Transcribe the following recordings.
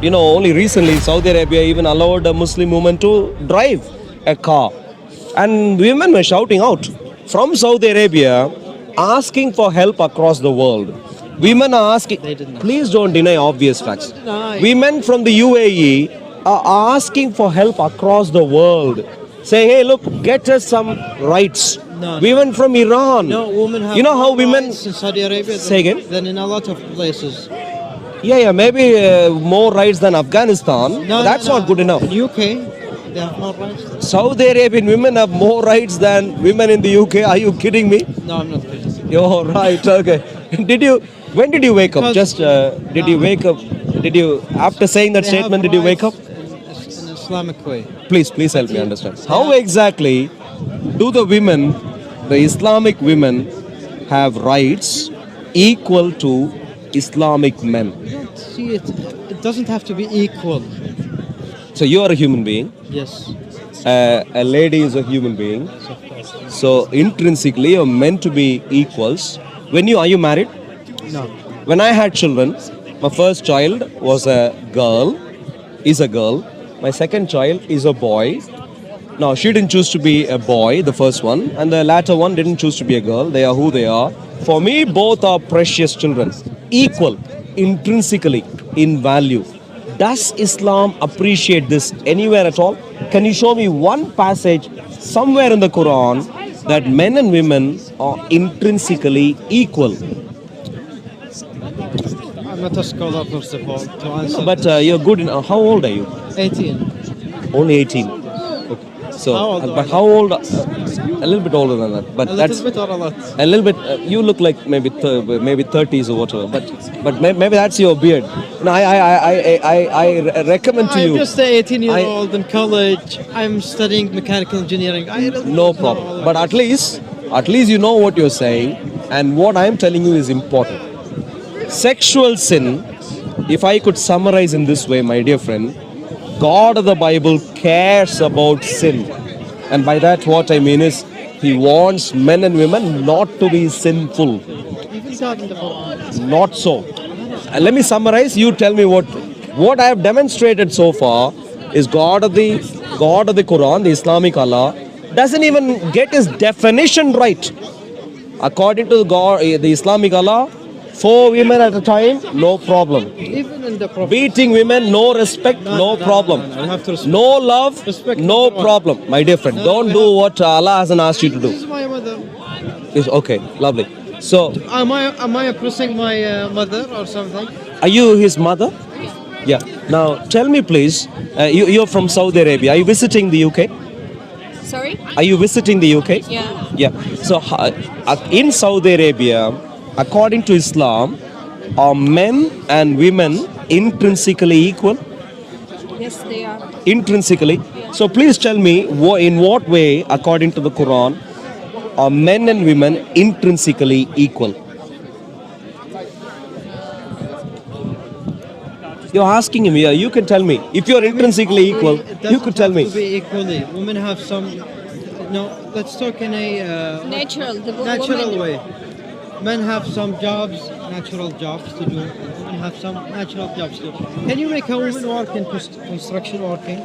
Only recently Saudi Arabia even allowed a Muslim woman to drive a car. And women were shouting out from Saudi Arabia asking for help across the world. Women are asking, They didn't. please don't deny obvious facts. deny. Women from the UAE are asking for help across the world. Say, hey, look, get us some rights. No. Women from Iran. No, women have How more women. rights in Saudi Arabia Say again? than in a lot of places. Yeah, maybe more rights than Afghanistan. No, That's no, no. not good enough. In UK, they have more rights. Saudi Arabian women have more rights than women in the UK. Are you kidding me? No, I'm not kidding. You're right. Okay. When did you wake up? Because- Just did you wake up? After saying that They have statement, did you wake up? rights in an Islamic way. Please help me understand. How exactly do the Islamic women, have rights equal to Islamic men? See, it doesn't have to be equal. So you are a human being. Yes. A lady is a human being. Of course. So intrinsically, you're meant to be equals. Are you married? No. When I had children, my first child was is a girl. My second child is a boy. Now, she didn't choose to be a boy, the first one, and the latter one didn't choose to be a girl. They are who they are. For me, both are precious children, equal, intrinsically, in value. Does Islam appreciate this anywhere at all? Can you show me one passage somewhere in the Quran that men and women are intrinsically equal? I'm not a scholar, first of all, to answer. But you're good in. How old are you? 18. Only 18. Okay. So, How old but are how old? A little bit older than that. But A that's little bit or a lot? a little bit. You look like maybe 30s or whatever. But maybe that's your beard. No, I recommend to I'm you. just an 18-year-old in college. I'm studying mechanical engineering. I really No don't know problem. all But of at least you know what you're saying, and what I'm telling you is important. Sexual sin, if I could summarize in this way, my dear friend, God of the Bible cares about sin. And by that, what I mean is, He wants men and women not to be sinful. it. Even God in the Quran. Not so. Let me summarize. You tell me what I have demonstrated so far is God of the Quran, the Islamic Allah, doesn't even get his definition right. According to the Islamic Allah, 4 women at a time, no problem. Even in the Prophet. Beating women, no respect, no problem. No, I have to respect. No love, Respect no number one. problem. My dear friend, don't I do have- what Allah hasn't asked you to This do. is my mother. It's okay, lovely. So, Am I oppressing my mother or something? are you his mother? Yeah. Now, tell me please, you're from Saudi Arabia. Are you visiting the UK? Sorry? Are you visiting the UK? Yeah. Yeah. So, in Saudi Arabia, according to Islam, are men and women intrinsically equal? Yes, they are. Intrinsically. So, please tell me, in what way, according to the Quran, are men and women intrinsically equal? You're asking him here. You can tell me. If you're intrinsically equal, It you doesn't could tell have me. to be equally. Women have some. No, let's talk in a Natural. The natural woman, way. Men have some jobs, natural jobs to do. Women have some natural jobs to do. Can you make a woman work in construction working?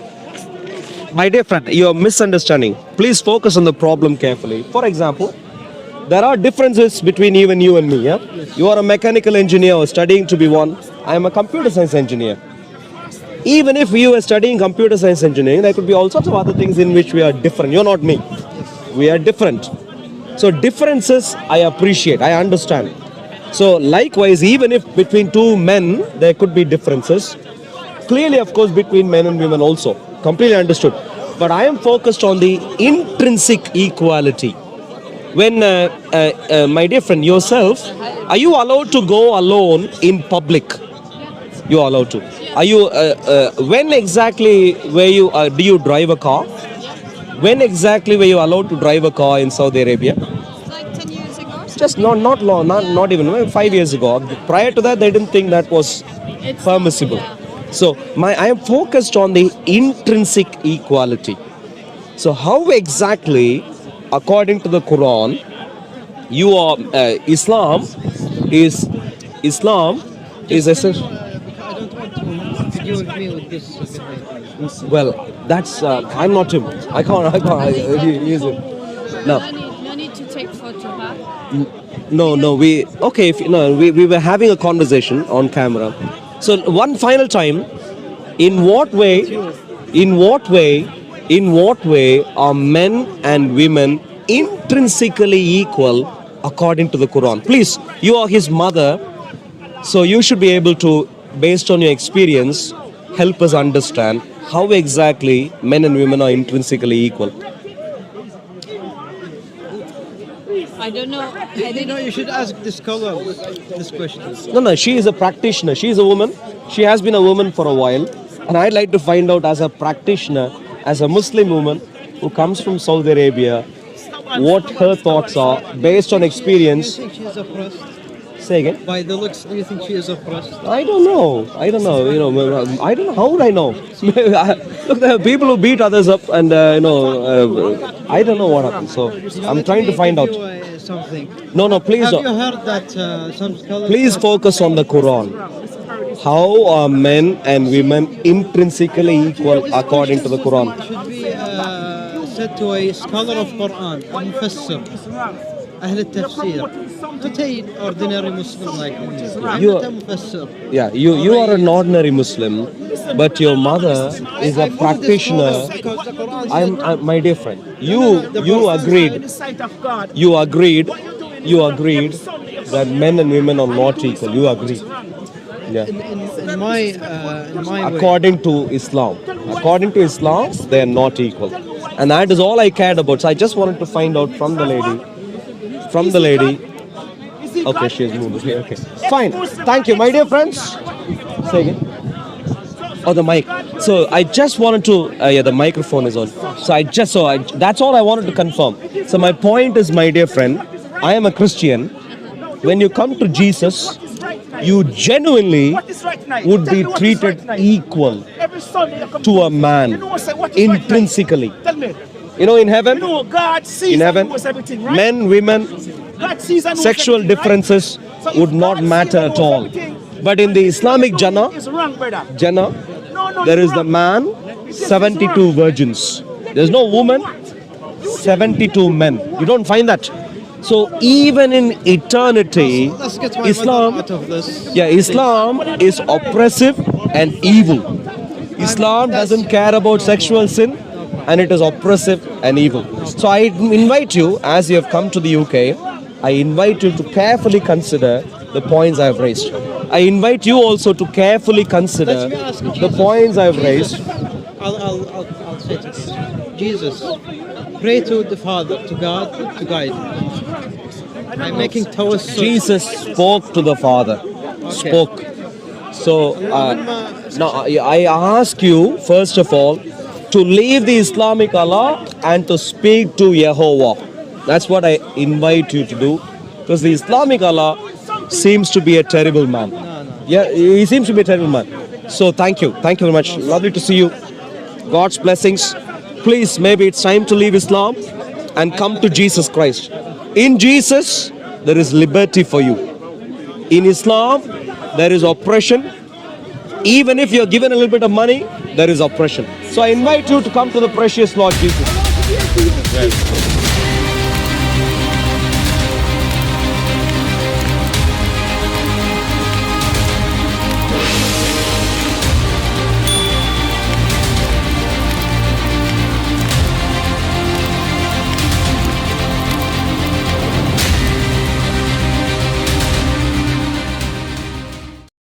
My dear friend, you are misunderstanding. Please focus on the problem carefully. For example, there are differences between even you and me. Yeah? You are a mechanical engineer or studying to be one. I am a computer science engineer. Even if you were studying computer science engineering, there could be all sorts of other things in which we are different. You're not me. We are different. So differences I appreciate, I understand. So likewise, even if between two men there could be differences, clearly of course between men and women also, completely understood. But I am focused on the intrinsic equality. When, my dear friend, yourself, are you allowed to go alone in public? You are allowed to. Are you? When exactly do you drive a car? When exactly were you allowed to drive a car in Saudi Arabia? like 10 years ago. Just not long, not even 5 years ago. Prior to that, they didn't think that was It's permissible. yeah. So I am focused on the intrinsic equality. So how exactly, according to the Quran, you are Islam is essential. I don't want to give you me with this behind me. Well, that's I'm not him. I can't. He is him. No. No need to take photo, huh? No. We okay. We were having a conversation on camera. So one final time, in what way are men and women intrinsically equal according to the Quran? Please, you are his mother, so you should be able to, based on your experience, help us understand how exactly men and women are intrinsically equal. I don't know. You should ask this scholar this question. No, she is a practitioner. She is a woman. She has been a woman for a while. And I'd like to find out, as a practitioner, as a Muslim woman who comes from Saudi Arabia, what her thoughts are based on Do experience. you think she is oppressed? Say again. By the looks, do you think she is oppressed? I don't know. I don't know. I don't know. How would I know? Look, there are people who beat others up, and I don't know what happened. So I'm trying to find out. Something. No, please Have you don't. heard that some scholars? Please focus on the Quran. How are men and women intrinsically equal according to the Quran? Should be said to a scholar of Quran, a mufassir, Ahl al-Tafsir, not an ordinary Muslim like me. I'm not a mufassir. Yeah, you are an ordinary Muslim, but your mother is a practitioner. I'm my dear friend. You agreed. You agreed that men and women are not equal. You agreed. Yeah. In my way. According to Islam, they are not equal, and that is all I cared about. So I just wanted to find out from the lady. Okay, she has moved. Okay, fine. Thank you, my dear friends. Say again. Oh, the mic. So I just wanted to. The microphone is on. So that's all I wanted to confirm. So my point is, my dear friend, I am a Christian. When you come to Jesus, you genuinely would be treated equal to a man intrinsically. In heaven, men, women, sexual differences would not matter at all. But in the Islamic Jannah, there is the man, 72 virgins. There's no woman, 72 men. You don't find that. So even in eternity, Let's get my Islam mother out of this. Islam is oppressive and evil. Islam doesn't care about sexual sin, and it is oppressive and evil. So I invite you, as you have come to the UK, I invite you to carefully consider the points I have raised. I invite you also to carefully consider Let me ask you, the Jesus. points I have raised. I'll say this. Jesus, pray to the Father, to God, to guide you. I'm making tawassul. Jesus spoke to the Father. Spoke. So now I ask you, first of all, to leave the Islamic Allah and to speak to Yehovah. That's what I invite you to do. Because the Islamic Allah seems to be a terrible man. Yeah, he seems to be a terrible man. So thank you. Thank you very much. Lovely to see you. God's blessings. Please, maybe it's time to leave Islam and come to Jesus Christ. In Jesus, there is liberty for you. In Islam, there is oppression. Even if you're given a little bit of money, there is oppression. So I invite you to come to the precious Lord Jesus.